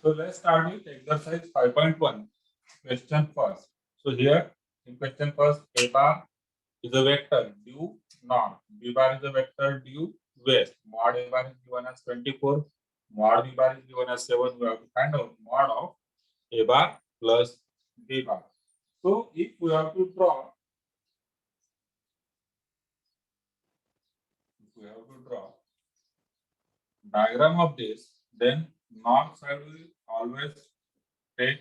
So let's start with exercise 5.1. Question first. So here in question first, A bar is a vector due north, B bar is a vector due west. Mod A bar is given as 24, mod B bar is given as 7. We have to find out mod of A bar plus B bar. So if we have to draw, diagram of this, then north side will always take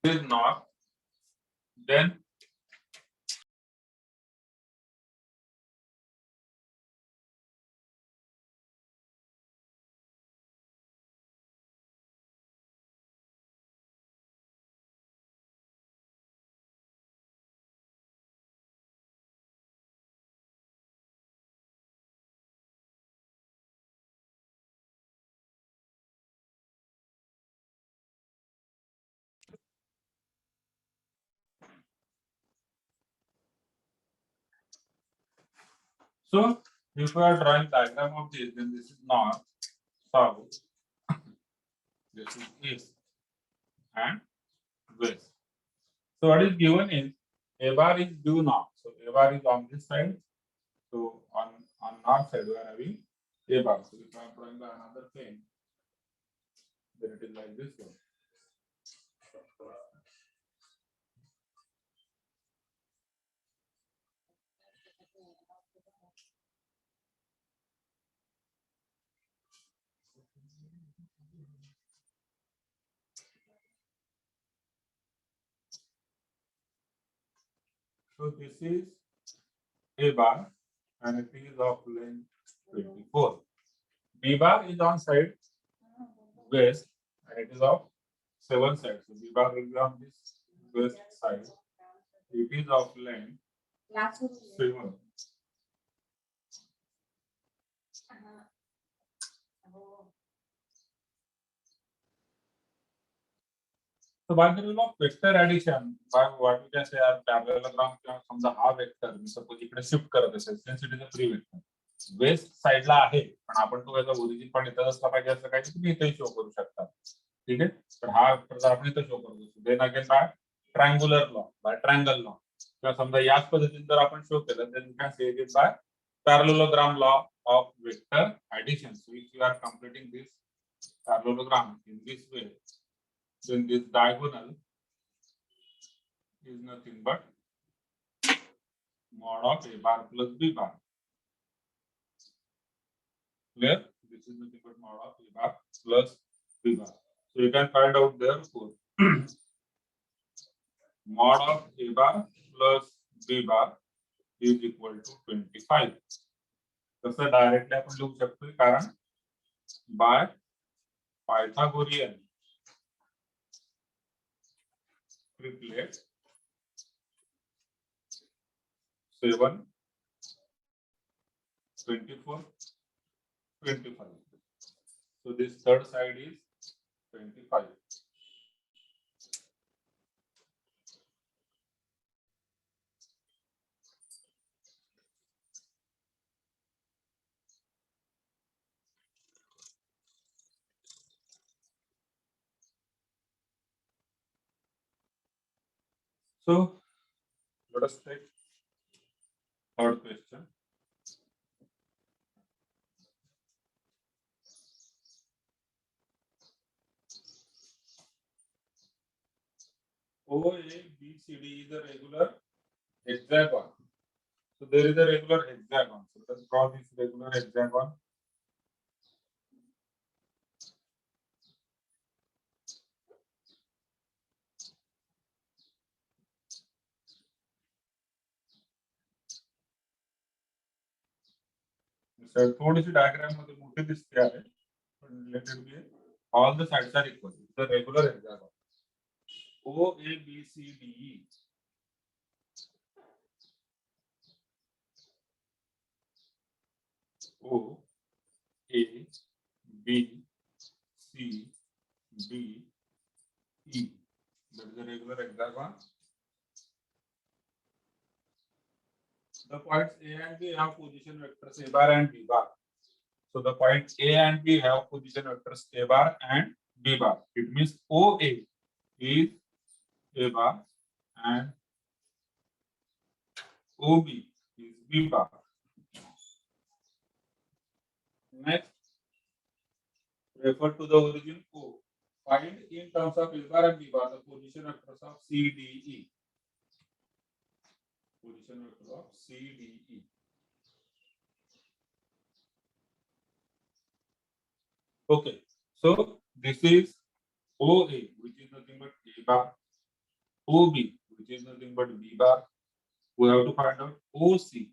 this north, then so if we are drawing diagram of this, then this is north, south, this is east and west. So what is given is A bar is due north. So A bar is on this side. So on north side we are having A bar. So if I am drawing another plane, then it is like this one. So this is A bar and it is of length 24. B bar is on side west and it is of 7 sides. So B bar will be on this west side. It is of length 7. So by the rule of vector addition, by what we can say are parallelogram from the हा vector, suppose इकडे shift करत असेल, since it is a free vector. West साइडला आहे पण आपण तो याचा ओरिजिन पण इथं असला पाहिजे असं काही तुम्ही इथे शो करू शकता. ठीक आहे. तर हा वेक्टर जर आपण इथे शो करू शकतो. Then again by triangular law, by triangle law. किंवा समजा याच पद्धतीने जर आपण शो केलं then you can say it is by parallelogram law of vector addition. So if you are completing this parallelogram in this way, then this diagonal is nothing but mod of A bar plus B bar. Clear? This is nothing but mod of A bar plus B bar. So you can find out therefore mod of A bar plus B bar is equal to 25. तसं directly आपण लिहू शकतो कारण bye Pythagorean triplet 7, 24, 25. So this third side is 25. So let us take third question. OABCD is a regular hexagon. So there is a regular hexagon. So let's draw this regular hexagon. So थोड़ी C diagram मध्ये मोठी दिसते आहे पण related B all the sides are equal. It's a regular hexagon. OABCD O A B C D E. That is a regular hexagon. The points A and B have position vectors A bar and B bar. So the points A and B have position vectors A bar and B bar. It means OA is A bar and OB is B bar. Next, refer to the origin O. Find in terms of A bar and B bar the position vectors of CDE. Position vector of CDE. Okay, so this is OA, which is nothing but A bar, OB, which is nothing but B bar. We have to find out OC. We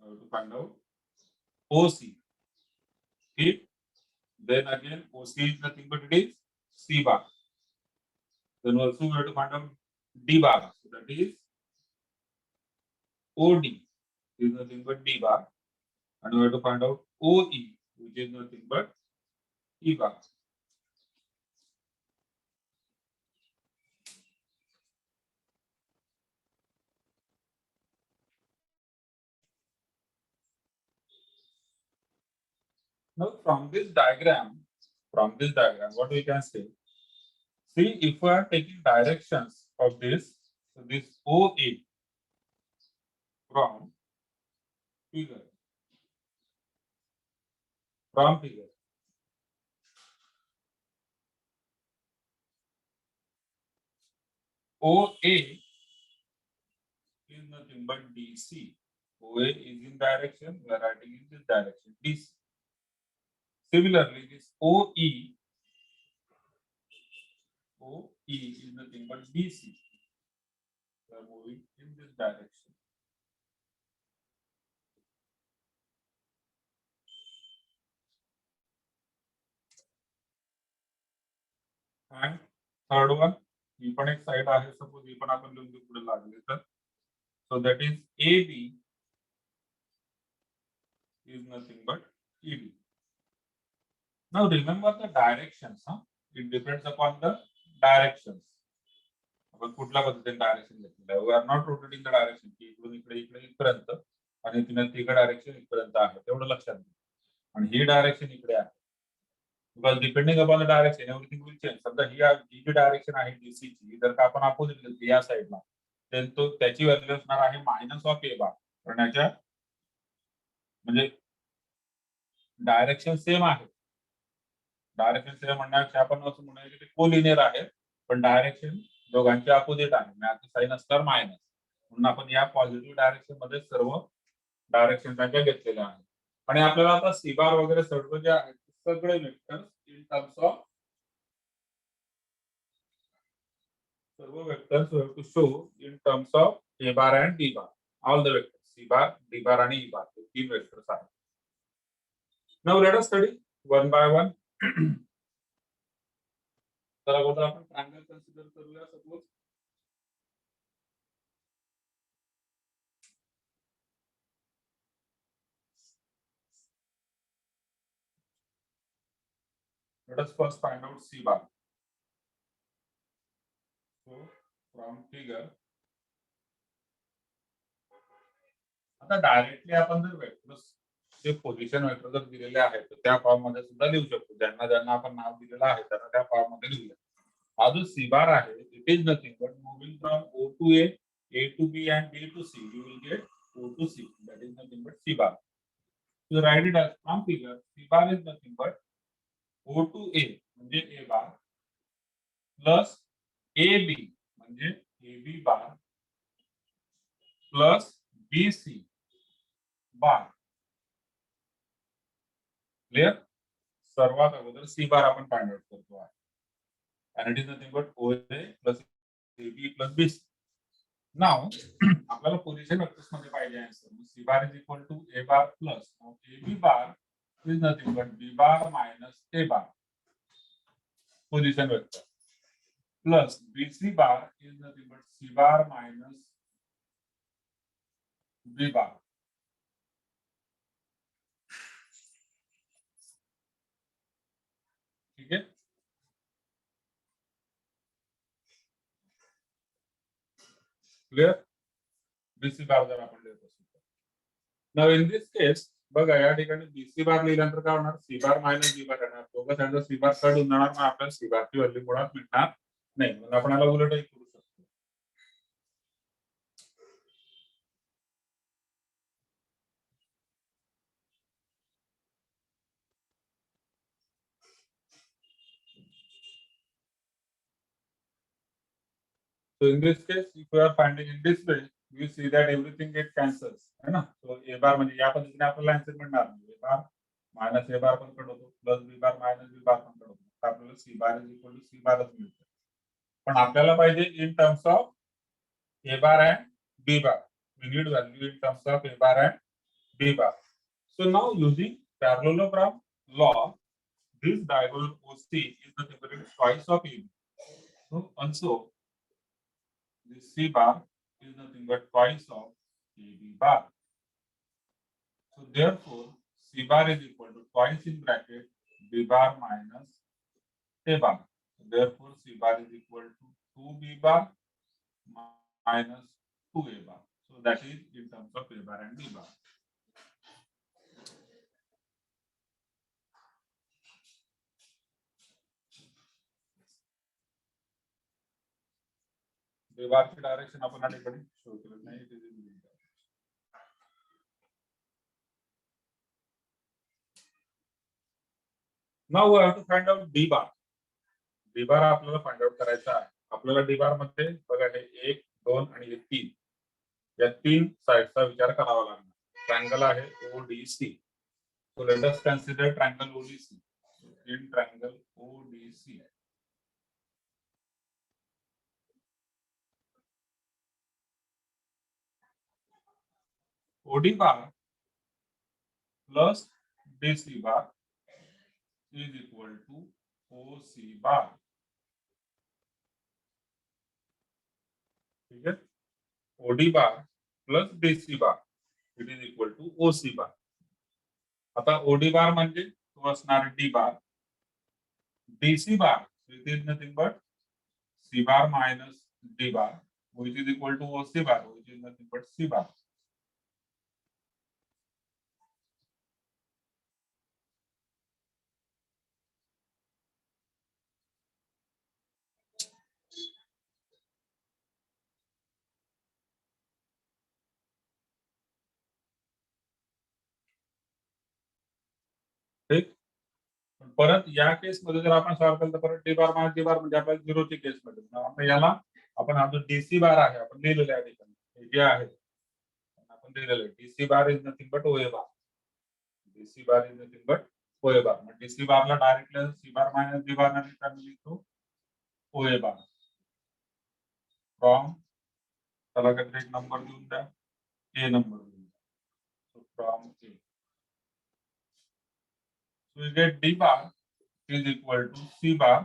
have to find out OC. Okay. Then again, OC is nothing but it is C bar. Then also we have to find out D bar. So that is OD is nothing but D bar. And we have to find out OE, which is nothing but E bar. Now from this diagram, what we can say? See, if we are taking directions of this, so this OA from figure, OA is nothing but DC. OA is in direction, we are writing in this direction, DC. Similarly, this OE is nothing but DC. We are moving in this direction. And third one, ही पण एक side आहे, suppose ही पण आपण लिहून पुढे लागले तर, so that is AB is nothing but EB. Now remember the directions, it depends upon the directions. आपण कुठल्या पद्धतीने डायरेक्शन घेतलेलं आहे, we are not rotating the direction की इकडून इकडे इकडे इथपर्यंत आणि तिकडे डायरेक्शन इथपर्यंत आहे, तेवढं लक्षात घ्या. आणि ही डायरेक्शन इकडे आहे. Because depending upon the direction everything will change. समजा ही जी डायरेक्शन आहे डीसी ची, जर का आपण अपोजिट घेतली या साईडला, तर तो त्याची व्हॅल्यू असणार आहे मायनस ऑफ ए बार. कारण याच्या म्हणजे डायरेक्शन सेम आहे. डायरेक्शन सेम म्हणण्यापेक्षा आपण असं म्हणूया की ते कोलिनियर आहे, पण डायरेक्शन दोघांचे अपोजिट आहे. मॅथची साइन असणार मायनस. म्हणून आपण या पॉझिटिव्ह डायरेक्शन मध्ये सर्व डायरेक्शन त्यांच्या घेतलेल्या आहेत. आणि आपल्याला आता सी बार वगैरे सर्व जे आहेत सगळे वेक्टर्स इन टर्म्स ऑफ सर्व vectors we have to show in terms of A bar and D bar. All the vectors C bar, D bar आणि ई बार हे तीन वेक्टर्स आहेत. Now let us study one by one. तर अगोदर आपण triangle consider करूया. Suppose let us first find out C bar. So from figure, आता directly आपण जर वेक्टर्स जे पोझिशन वेक्टर जर दिलेले आहेत तर त्या फॉर्म मध्ये सुद्धा लिहू शकतो. ज्यांना ज्यांना आपण नाव दिलेलं आहे त्यांना त्या फॉर्म मध्ये लिहूया. हा जो सी बार आहे, it is nothing but moving from O to A to B and B to C, you will get O to C. That is nothing but C bar. So write it as from figure, C bar is nothing but O to A म्हणजे A bar plus AB म्हणजे AB बार plus BC बार. Clear. सर्वात अगोदर सी बार आपण find out करतो आहे. and it is nothing but OA plus AB plus BC. Now आपल्याला position vectors मध्ये पाहिजे answer. C bar is equal to A bar plus AB bar is nothing but B bar minus A bar position vector plus BC bar is nothing but C bar minus B bar. ठीक है. Clear? BC बार जर आपण लिहित असू तर. नाव in this case बघा या ठिकाणी बीसी बार लिहिल्यानंतर काय होणार, सी बार मायनस बी बार येणार. दोघं साईडला सी बार कट होऊन जाणार, मग आपल्याला सी बारची व्हॅल्यू मुळात मिळणार नाही. मग आपण याला उलटही करू शकतो. So in this case, if you are finding in this way, you see that everything get cancels, है ना? So ए बार म्हणजे या पद्धतीने आपल्याला आन्सर मिळणार. ए बार मायनस ए बार पण कट होतो, plus B bar minus B bar पण कट होतो. तर आपल्याला C bar is equal to C बारच मिळतं. पण आपल्याला पाहिजे in terms of A bar and B bar. We need value in terms of a bar and b bar. So now using parallelogram law, this diagonal OC is the equivalent twice of AB. So also this C bar is nothing but twice of AB bar. So therefore, C bar is equal to twice in bracket B bar minus A bar. So therefore, C bar is equal to 2B bar minus 2A bar. So that is in terms of A bar and B bar. B bar की direction आपण या ठिकाणी show केलं नाही. It is in B bar. Now we have to find out D bar. D bar आपल्याला find out करायचा आहे. आपल्याला D bar मध्ये बघा हे 1, 2 आणि 3 या 3 साइडचा विचार करावा लागणार. ट्रायंगल आहे ODC. So let us consider triangle ODC. In triangle ODC, OD bar plus DC bar is equal to OC bar. ठीक है? OD bar plus DC bar it is equal to OC bar. आता OD bar म्हणजे तो असणार D bar. DC bar it is nothing but C bar minus D bar which is equal to OC bar which is nothing but C bar. ठीक? परत या case मध्ये जर आपण सॉल्व्ह केलं तर परत डी बार मायनस डी बार म्हणजे आपल्याला झिरोची केस मध्ये. आपण याला आपण हा जो डीसी बार आहे आपण लिहिलेला आहे ठिकाणी हे जे आहे आपण लिहिलेलं आहे DC bar is nothing but OA bar. DC bar is nothing but OA bar. मग डीसी बारला directly C bar minus D bar ने लिहितो ओए बार फ्रॉम त्याला काहीतरी एक नंबर देऊन द्या ए नंबर देऊन द्या. So from A so we get D bar is equal to C bar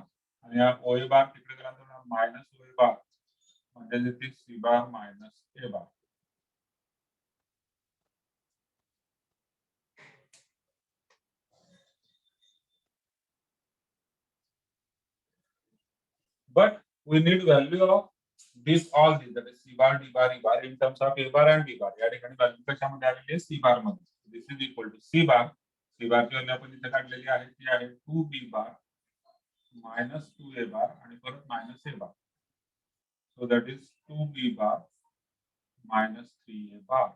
आणि या OA बार तिकडे गेल्यानंतर मायनस OA बार म्हणजे ते C bar minus A bar. But we need value of this all these that is C bar, D bar, E bar in terms of A bar and B bar. या ठिकाणी value कशामध्ये आलेली आहे C bar मध्ये. This is equal to C bar. C bar ची value आपण इथे काढलेली आहे ती आहे 2B bar minus 2A bar आणि परत minus A bar. So that is 2B bar minus 3A bar.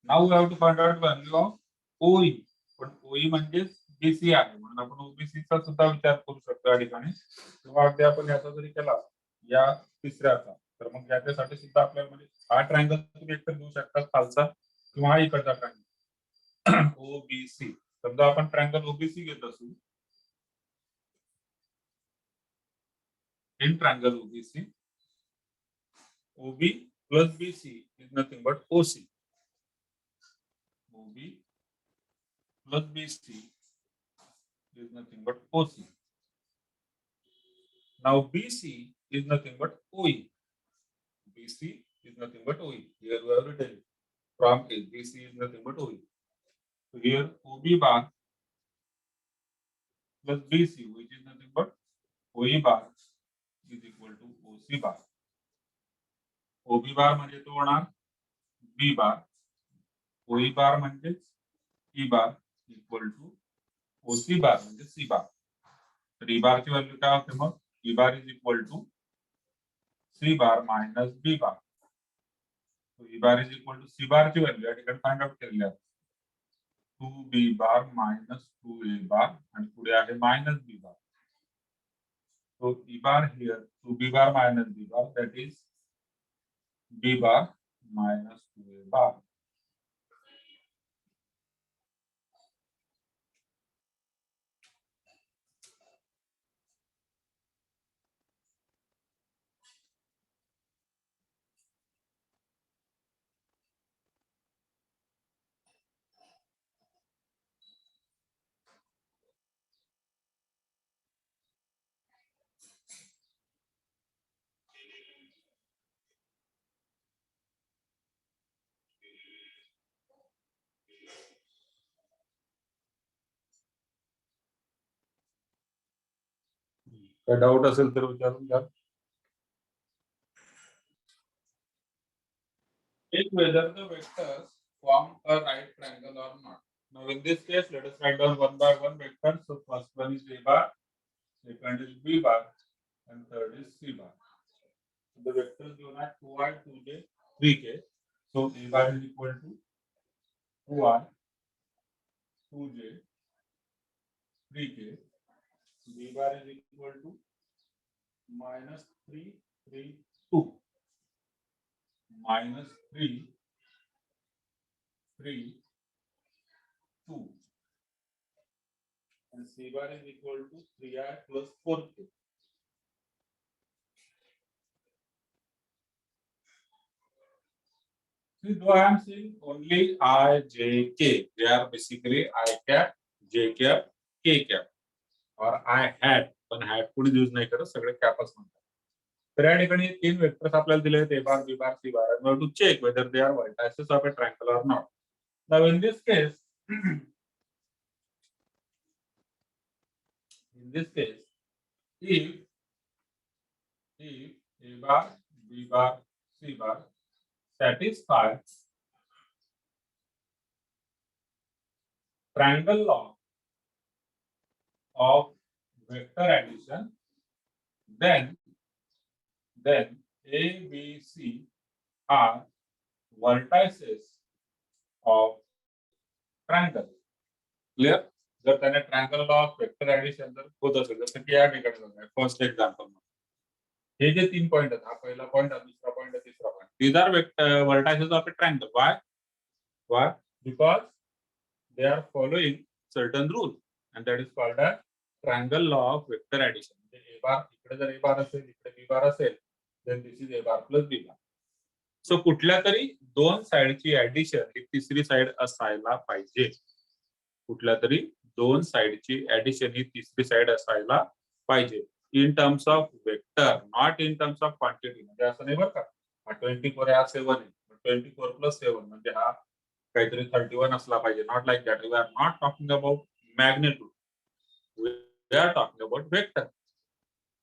Now we have to find out value of OE. पण OE म्हणजे BC आहे म्हणून आपण OBC चा सुद्धा विचार करू शकतो या ठिकाणी. किंवा अगदी आपण याचा जरी केला या तिसऱ्याचा तर मग याच्यासाठी सुद्धा आपल्याला म्हणजे हा ट्रायंगल तुम्ही एकतर घेऊ शकता खालचा किंवा हा इकडचा ट्रायंगल OBC. समजा आपण ट्रायंगल OBC घेत असू. In triangle OBC, OB plus BC is nothing but OC. OB plus BC is nothing but OC. Now BC is nothing but OE. BC is nothing but OE. Here we have written it. from A. BC is nothing but OE. So here OB bar plus BC, which is nothing but OE bar, is equal to OC bar. OB bar म्हणजे तो होणार B bar, OE bar म्हणजे E bar equal to OC bar म्हणजे C bar. तर E bar ची value काय होते मग? E bar is equal to C bar minus B bar. E bar is equal to C bar ची value या ठिकाणी फाइंड आउट केलेली आहे. 2B bar minus 2A bar and पुढे आहे minus B bar. So E bar here 2B bar minus B bar, that is B bar minus 2A bar. काय doubt असेल तर विचारून घ्या. Check whether the vectors form a right triangle or not. Now in this case, let us write down one by one vectors. So first one is A bar, second is B bar, and third is C bar. So the vectors given are 2i, 2j, 3k. So A bar is equal to 2i, 2j, 3k. B bar is equal to minus 3, 3, 2. Minus 3, 3, 2. And C bar is equal to 3i plus 4k. See, though I am seeing only I, J, K, they are basically I cap, J cap, K cap, or I hat. पण hat कोणी use नाही करत, सगळे captcha म्हणतात. तर या ठिकाणी तीन वेक्टर्स आपल्याला दिले आहेत, A bar, B bar, C bar. And we have to check whether they are vertices of a triangle or not. Now in this case, if A bar, B bar, C bar satisfy triangle law of vector addition, then A, B, C are vertices of triangle. Clear? जर त्याने triangle law of vector addition जर होत असेल, जसं की या ठिकाणी बघा फर्स्ट एक्झाम्पल, हे जे तीन पॉइंट आहेत, हा पहिला पॉइंट, हा दुसरा पॉइंट, हा तिसरा point, these are vertices of a triangle. Why? Because they are following certain rule and that is called a triangle law of vector addition. म्हणजे A bar इकडे जर A bar असेल, इकडे B bar असेल, then this is A bar plus B bar. सो कुठल्या तरी दोन साइडची addition ही तिसरी साइड असायला पाहिजे. कुठल्या तरी दोन साइडची ऍडिशन ही तिसरी साइड असायला पाहिजे. In terms of vector, not in terms of quantity. म्हणजे असं नाही बरं का, हा 24 हा 7 आहे, 24 प्लस 7 म्हणजे हा काहीतरी 31 असला पाहिजे. Not like that. We are not talking about magnitude, we are talking about vector.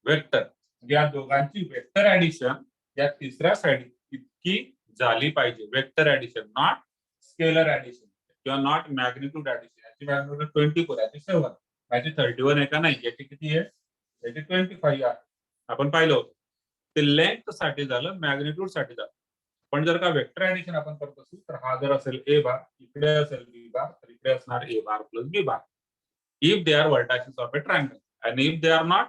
Vector या दोघांची वेक्टर ऍडिशन या तिसऱ्या साइड इतकी झाली पाहिजे. Vector addition, not scalar addition किंवा नॉट मॅग्निट्यूड ऍडिशन. याची मॅग्निट्यूड 24, याची 7, याची 31 आहे का नाही, याची किती आहे, याची 25 आहे. आपण पाहिलं होतं ते लेंथ साठी झालं, मॅग्निट्यूड साठी झालं. पण जर का वेक्टर ऍडिशन आपण करत असू तर हा जर असेल ए बार, इकडे असेल बी बार, तर इकडे असणार A bar plus B bar. If they are vertices of a triangle and if they are not,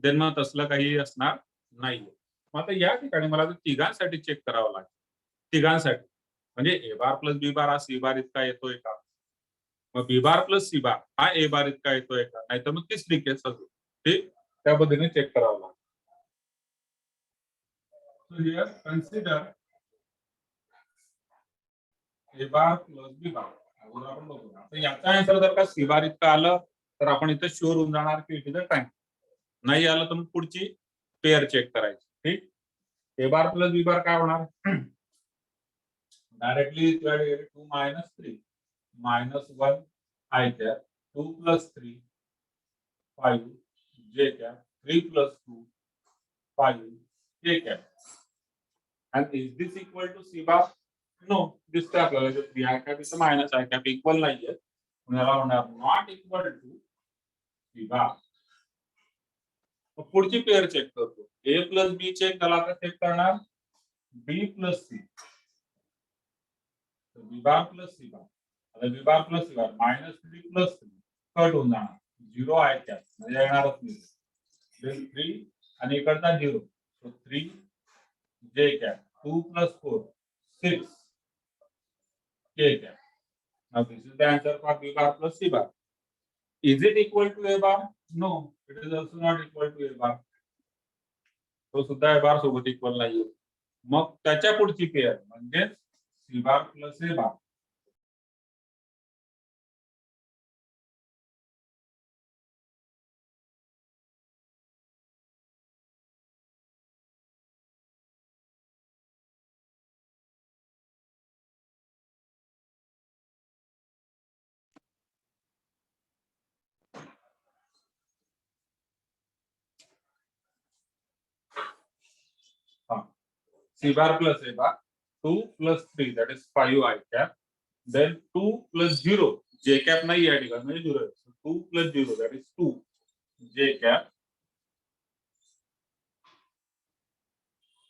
then मग तसलं काही असणार नाहीये. मग आता या ठिकाणी मला तिघांसाठी चेक करावं लागेल. तिघांसाठी म्हणजे ए बार प्लस बी बार हा सी बार इतका येतोय का, मग बी बार प्लस सी बार हा ए बार इतका येतोय का, नाहीतर मग तिसरी केस असेल. ठीक, त्या पद्धतीने चेक करावं लागेल. So here consider A bar plus B bar. अगोदर आपण बघू. आता याचा आन्सर जर का सी बार इतका आलं तर आपण इथे शुअर होऊन जाणार की इट इज अ ट्रायंगल. नाही आलं तर मग पुढची पेअर चेक करायची. ठीक, ए बार प्लस बी बार काय होणार, Directly you are getting 2 minus 3 minus 1 I cap 2 plus 3 5 j cap 3 plus 2 5 j cap. And is this equal to C bar? No, this काय आपल्याला जे 3 I cap is minus I cap equal नाहीये. म्हणून याला होणार not equal to C bar. पुढची pair check करतो. A plus B check त्याला आता चेक करणार B प्लस C. B बार प्लस C बार. आता B बार प्लस C बार -3 प्लस 3 कट होऊन जाणार 0 I cap म्हणजे येणारच नाही. then 3 आणि इकडचा 0 so 3 J cap 2 plus 4 6 K cap. Now this is the answer for B bar plus C bar. Is it equal to A bar? No, it is also not equal to A bar. तो सुद्धा A bar सोबत equal नाहीये. मग त्याच्या पुढची pair म्हणजे C bar plus A bar. C bar plus A bar 2 plus 3 that is 5 I cap then 2 plus 0 J cap नाही या ठिकाणी म्हणजे 0 so 2 plus 0 that is 2 J cap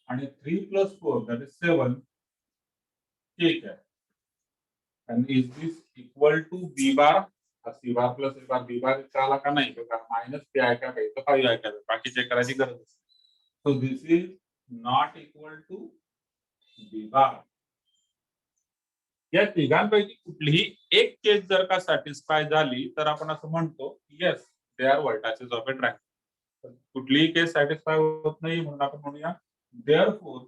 आणि 3 plus 4 that is 7 K cap. And is this equal to B bar? C bar plus A bar B bar आला का नाही बघा minus 3 I cap आहे तर 5 I cap आहे बाकी चेक करायची गरज नाही. So this is not equal to B bar. या तिघांपैकी कुठलीही एक केस जर का सॅटिस्फाय झाली तर आपण असं म्हणतो yes they are vertices of a triangle. कुठलीही केस सॅटिस्फाय होत नाही म्हणून आपण म्हणूया therefore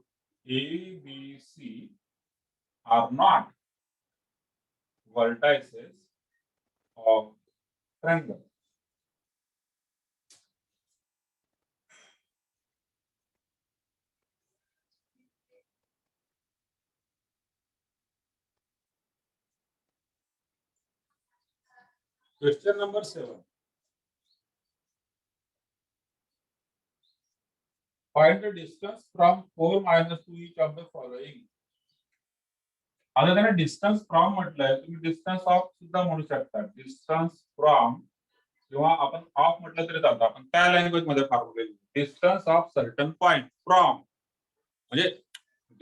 A B C are not vertices of triangle. Question number 7. Find the distance from 4 minus 2 each of the following. आता त्याने डिस्टन्स फ्रॉम म्हटलंय तुम्ही डिस्टन्स ऑफ सुद्धा म्हणू शकता. डिस्टन्स फ्रॉम किंवा आपण ऑफ म्हटलं तरी चालतं. आपण त्या लँग्वेज मध्ये formula distance of certain point from म्हणजे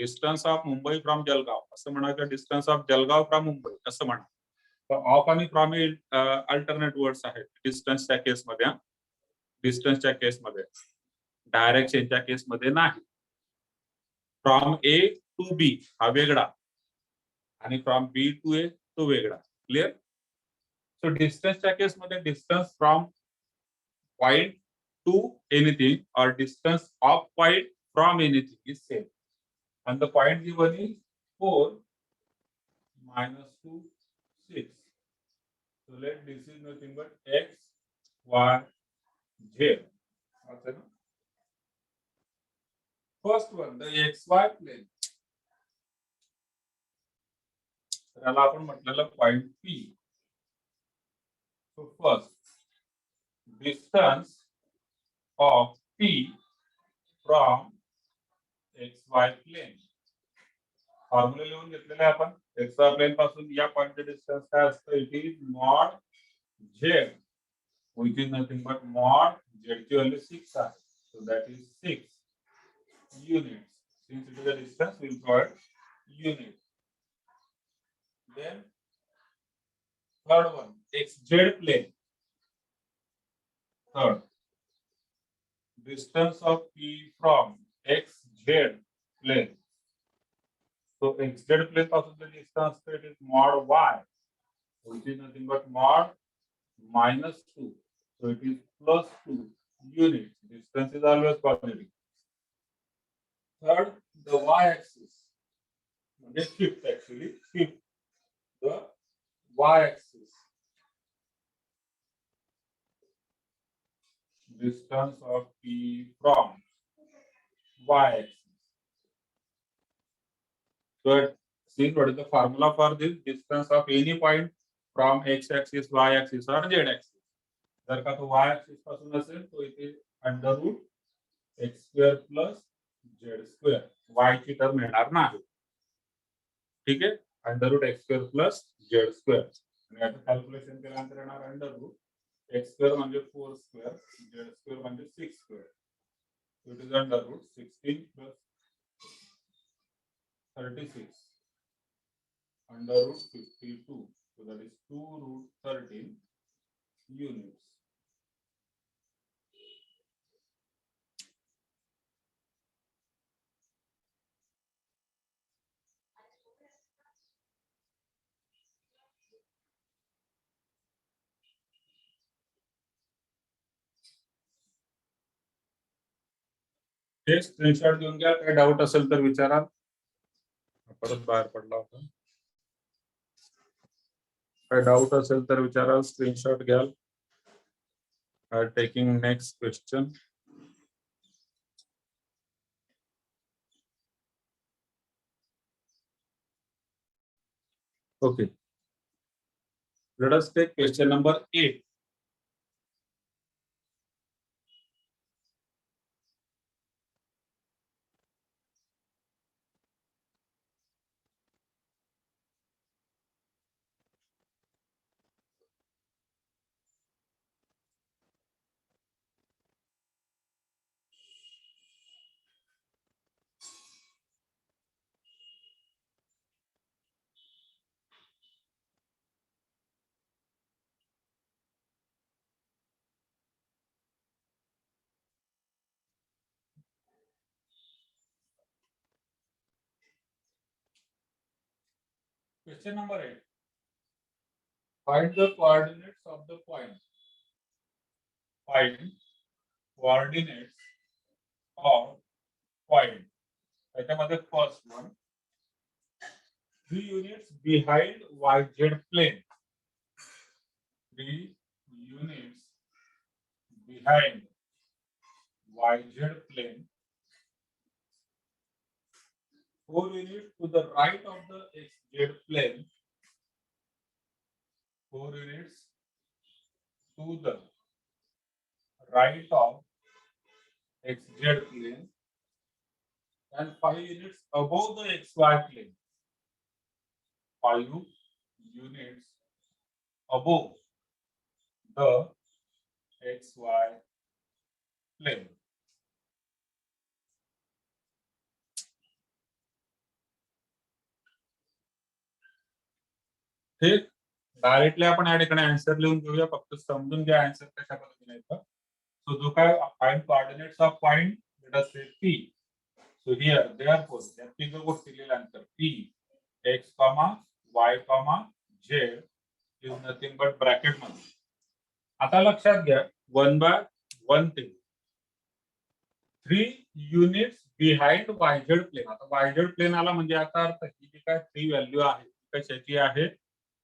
distance of Mumbai from Jalgaon असं म्हणायचं. Distance of Jalgaon from Mumbai असं म्हणा. तर ऑफ आणि फ्रॉम हे अल्टरनेट वर्ड्स आहेत डिस्टन्सच्या केसमध्ये. डिस्टन्सच्या केसमध्ये डायरेक्ट चेंजच्या केसमध्ये नाही. फ्रॉम ए टू बी हा वेगळा आणि फ्रॉम बी टू ए तो वेगळा. क्लिअर. सो डिस्टन्सच्या केसमध्ये distance from point to anything और distance of point from anything is same. And the point given is 4 minus 2 6. So let this is nothing but x y z. First one the xy plane. त्याला आपण म्हटलेलं point P. So first distance of P from xy plane. Formula लिहून घेतलेले आपण. xy plane पासून या पॉइंटचे distance काय असतं. It is mod z which is nothing but mod z ची व्हॅल्यू 6 आहे. so that is 6 units. Since it is a distance we will provide units. Then third one xz plane. Third distance of P from xz plane. So xz plane pasun the distance it is mod y which is nothing but mod minus 2. So it is plus 2 units. Distance is always positive. Third the y axis. Okay, shift actually shift the y axis. Distance of P from y axis. So at Since what is the formula for this? Distance of any point from x axis, y axis or z axis. जर का तो y axis पासून असेल तो इथे under root x square plus z square y ची term येणार नाही. ठीक आहे, under root x square plus z square आणि याचं कॅल्क्युलेशन केल्यानंतर येणार अंडर रूट एक्स स्क्वेअर म्हणजे 4 स्क्वेअर, झेड स्क्वेअर म्हणजे 6 square. So it is under root 16 plus 36 under root 52. So that is 2 root 13 units. Hey screenshot घेऊन घ्या. काही doubt असेल तर विचारा. परत बाहेर पडला होता. काही डाऊट असेल तर विचारा, स्क्रीनशॉट घ्याल. I R taking next question. Okay. Let us take question number 8. Question number 8. Find the coordinates of the point. Find coordinates of point. त्याच्यामध्ये first one 3 units behind YZ plane. 3 units behind YZ plane. 4 units to the right of the XZ plane. 4 units to the right of XZ plane. And 5 units above the XY plane. 5 units above the XY plane. ठीक, directly आपण या ठिकाणी answer लिहून घेऊया. फक्त समजून घ्या answer कशा पद्धतीने येतं. सो जो काय find coordinates of point, let us से P. सो हियर देयरफॉर या P चं गोष्ट दिलेल्यानंतर P x, y, z is nothing but bracket मध्ये. आता लक्षात घ्या 1/1 ते 3 युनिट्स बिहाइंड YZ प्लेन. आता YZ प्लेन आला म्हणजे याचा अर्थ ही जी काय 3 व्हॅल्यू आहे कशाची आहे,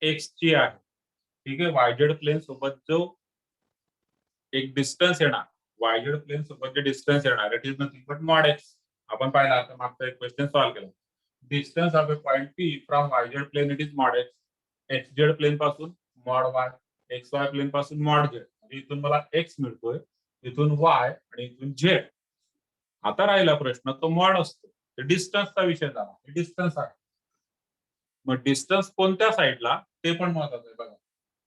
x ची आहे. ठीक आहे, YZ प्लेन सोबत जो एक डिस्टन्स येणार, YZ प्लेन सोबत जे डिस्टन्स येणार, it is nothing but mod x. आपण पाहिला आता मागचा एक क्वेश्चन सॉल्व्ह केला. Distance of a point P from YZ plane it is mod x. XZ plane पासून मॉड y, XY प्लेन पासून मॉड z. इथून मला x मिळतोय, इथून y आणि इथून z. आता राहिला प्रश्न तो मॉड असतो. डिस्टन्सचा विषय झाला. डिस्टन्स आहे. मग डिस्टन्स कोणत्या साइडला ते पण महत्वाचं आहे बघा.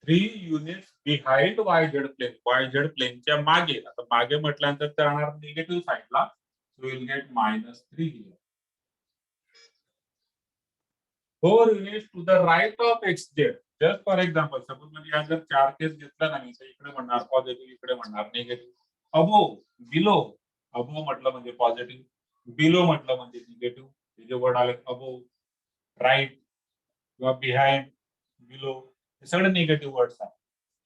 3 units behind YZ plane. YZ प्लेनच्या मागे. आता मागे म्हटल्यानंतर ते राहणार निगेटिव्ह साइडला. So will get -3 here. 4 units to the right of XZ. Just for example suppose म्हणजे या जर 4 केस घेतला ना मी, तर इकडे म्हणणार पॉझिटिव्ह, इकडे म्हणणार निगेटिव्ह. Above, below. अबोव म्हटलं म्हणजे पॉझिटिव्ह, बिलो म्हटलं म्हणजे निगेटिव्ह. हे जे वर्ड आले अबोव, राईट किंवा बिहाइंड, बिलो, हे सगळे निगेटिव्ह वर्ड्स आहेत.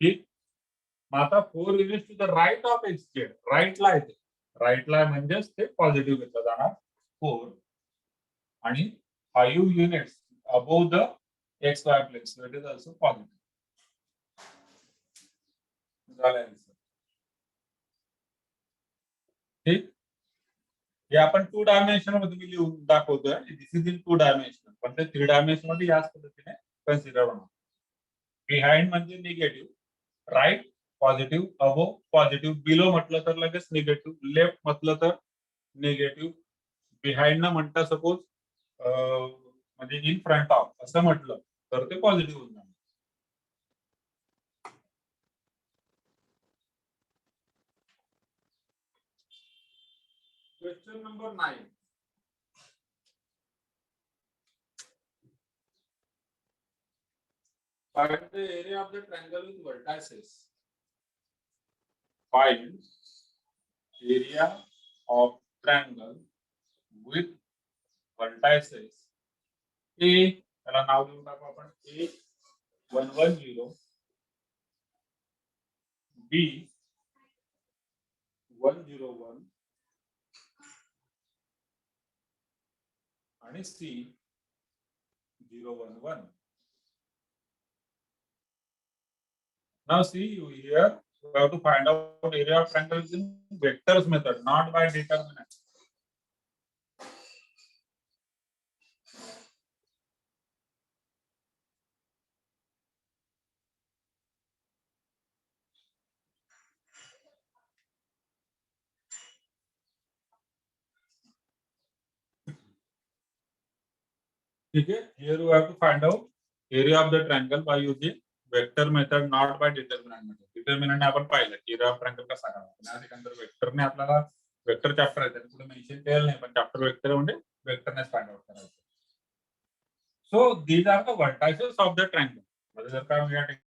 ठीक, मग आता 4 units to the right of XZ, राईटला येते. राईटला म्हणजेच ते पॉझिटिव्ह घेतलं जाणार 4 आणि 5 units above the XY plane. So it is also positive. झालं आन्सर. ठीक, हे आपण 2 डायमेन्शन मध्ये मी लिहून दाखवतोय. दिस इज इन 2 डायमेन्शन, पण ते 3 डायमेन्शन मध्ये याच पद्धतीने कन्सिडर होणार. बिहाइंड म्हणजे negative, right positive, above positive, below म्हटलं तर लगेच निगेटिव्ह, लेफ्ट म्हटलं तर निगेटिव्ह, बिहाइंड न म्हणता सपोज म्हणजे इन फ्रंट ऑफ असं म्हटलं तर ते पॉझिटिव्ह होऊन जाणार. Question number 9. Find the area of the triangle with vertices. Find area of triangle with vertices. A त्याला नाव देऊन टाकू आपण. A 110, B 101 आणि C 011. Now see here, you have to find out area of triangle using vectors method, not by determinant. Okay, here you have to find out area of the triangle by using vector method, not by determinant method. Determinant आपण पाहिलं area of triangle कसा काढायचा. या ठिकाणी वेक्टरने आपल्याला vector chapter आहे त्यामध्ये mention केलं नाही, पण चॅप्टर वेक्टर म्हणजे वेक्टरनेच फाइंड आउट करायचं. So these are the vertices of the triangle. म्हणजे जर का या